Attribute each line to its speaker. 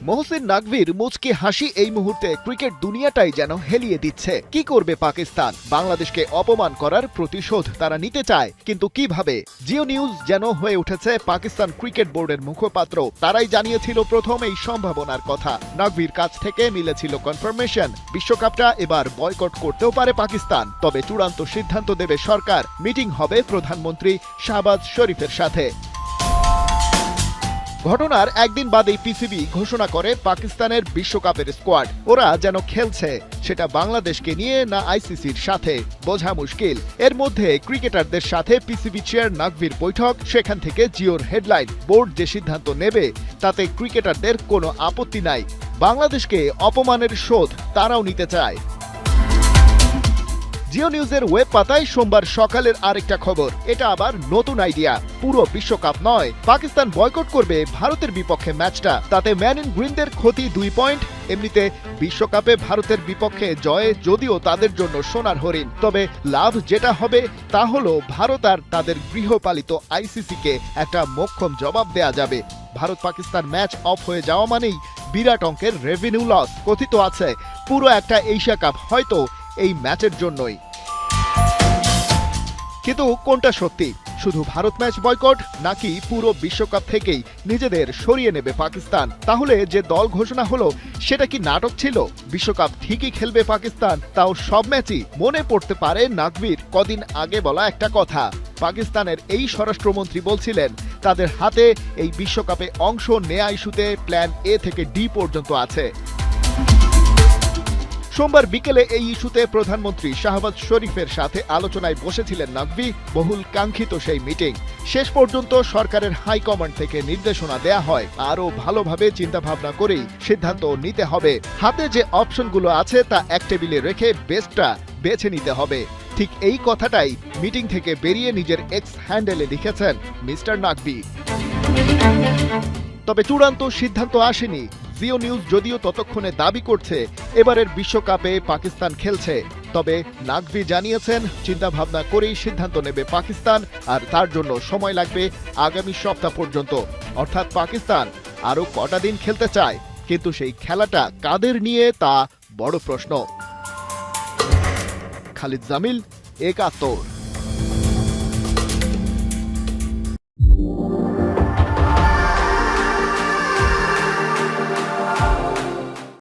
Speaker 1: মহসিন নাকভির মুচকি হাসি এই মুহূর্তে ক্রিকেট দুনিয়াটাই যেন হেলিয়ে দিচ্ছে। কি করবে পাকিস্তান? বাংলাদেশকে অপমান করার প্রতিশোধ তারা নিতে চায়, কিন্তু কিভাবে? জিও নিউজ যেন হয়ে উঠেছে পাকিস্তান ক্রিকেট বোর্ডের মুখপাত্র। তারাই জানিয়েছিল প্রথম এই সম্ভাবনার কথা। নাকভির কাছ থেকে মিলেছিল কনফার্মেশন, বিশ্বকাপটা এবার বয়কট করতেও পারে পাকিস্তান। তবে চূড়ান্ত সিদ্ধান্ত দেবে সরকার। মিটিং হবে প্রধানমন্ত্রী শাহবাজ শরীফের সাথে। ঘটনার একদিন বাদেই পিসিবি ঘোষণা করে পাকিস্তানের বিশ্বকাপের স্কোয়াড। ওরা যেন খেলছে, সেটা বাংলাদেশকে নিয়ে না আইসিসির সাথে, বোঝা মুশকিল। এর মধ্যে ক্রিকেটারদের সাথে পিসিবি চেয়ার নাকভির বৈঠক। সেখান থেকে জিওর হেডলাইন, বোর্ড যে সিদ্ধান্ত নেবে তাতে ক্রিকেটারদের কোনো আপত্তি নাই। বাংলাদেশকে অপমানের শোধ তারাও নিতে চায়। জিও নিউজের ওয়েব পাতায় সোমবার সকালের আরেকটা খবর। এটা আবার নতুন আইডিয়া। পুরো বিশ্বকাপ নয়, পাকিস্তান বয়কট করবে ভারতের বিপক্ষে ম্যাচটা। তাতে ম্যান ইন গ্রিনদের ক্ষতি 2 পয়েন্ট। এমনিতে বিশ্বকাপে ভারতের বিপক্ষে জয়ে যদিও তাদের জন্য সোনার হরিণ, তবে লাভ যেটা হবে তা হলো ভারত আর তাদের গৃহপালিত আইসিসিকে একটা মোক্ষম জবাব দেয়া যাবে। ভারত পাকিস্তান ম্যাচ অফ হয়ে যাওয়া মানেই বিরাট অঙ্কের রেভিনিউ লস। কথিত আছে পুরো একটা এশিয়া কাপ হয়তো এই ম্যাচের জন্যই। কিন্তু কোনটা সত্যি? শুধু ভারত ম্যাচ বয়কট, নাকি পুরো বিশ্বকাপ থেকেই নিজেদের সরিয়ে নেবে পাকিস্তান? তাহলে যে দল ঘোষণা হলো সেটা কি নাটক ছিল? বিশ্বকাপ ঠিকই খেলবে পাকিস্তান, তাও সব ম্যাচই? মনে পড়তে পারে নাকভির কদিন আগে বলা একটা কথা। পাকিস্তানের এই স্বরাষ্ট্রমন্ত্রী বলছিলেন তাদের হাতে এই বিশ্বকাপে অংশ নেয়া ইস্যুতে প্ল্যান এ থেকে ডি পর্যন্ত আছে। সোমবার বিকেলে এই ইস্যুতে প্রধানমন্ত্রী শাহবাজ শরীফের সাথে আলোচনায় বসেছিলেন নাকভি। বহুল কাঙ্ক্ষিত সেই মিটিং। শেষ পর্যন্ত সরকারের হাইকমান্ড থেকে নির্দেশনা দেয়া হয় আরও ভালোভাবে চিন্তাভাবনা করেই সিদ্ধান্ত নিতে হবে। হাতে যে অপশনগুলো আছে তা এক টেবিলে রেখে বেস্টটা বেছে নিতে হবে। ঠিক এই কথাটাই মিটিং থেকে বেরিয়ে নিজের এক্স হ্যান্ডেলে লিখেছেন মিস্টার নাকভি। তবে চূড়ান্ত সিদ্ধান্ত আসেনি। জিও নিউজ যদিও ততক্ষণে দাবি করছে এবারের বিশ্বকাপে পাকিস্তান খেলছে, তবে নাকভি জানিয়েছেন চিন্তাভাবনা করেই সিদ্ধান্ত নেবে পাকিস্তান, আর তার জন্য সময় লাগবে আগামী সপ্তাহ পর্যন্ত। অর্থাৎ পাকিস্তান আরও কটা দিন খেলতে চায়, কিন্তু সেই খেলাটা কাদের নিয়ে তা বড় প্রশ্ন। খালিদ জামিল, একাত্তর।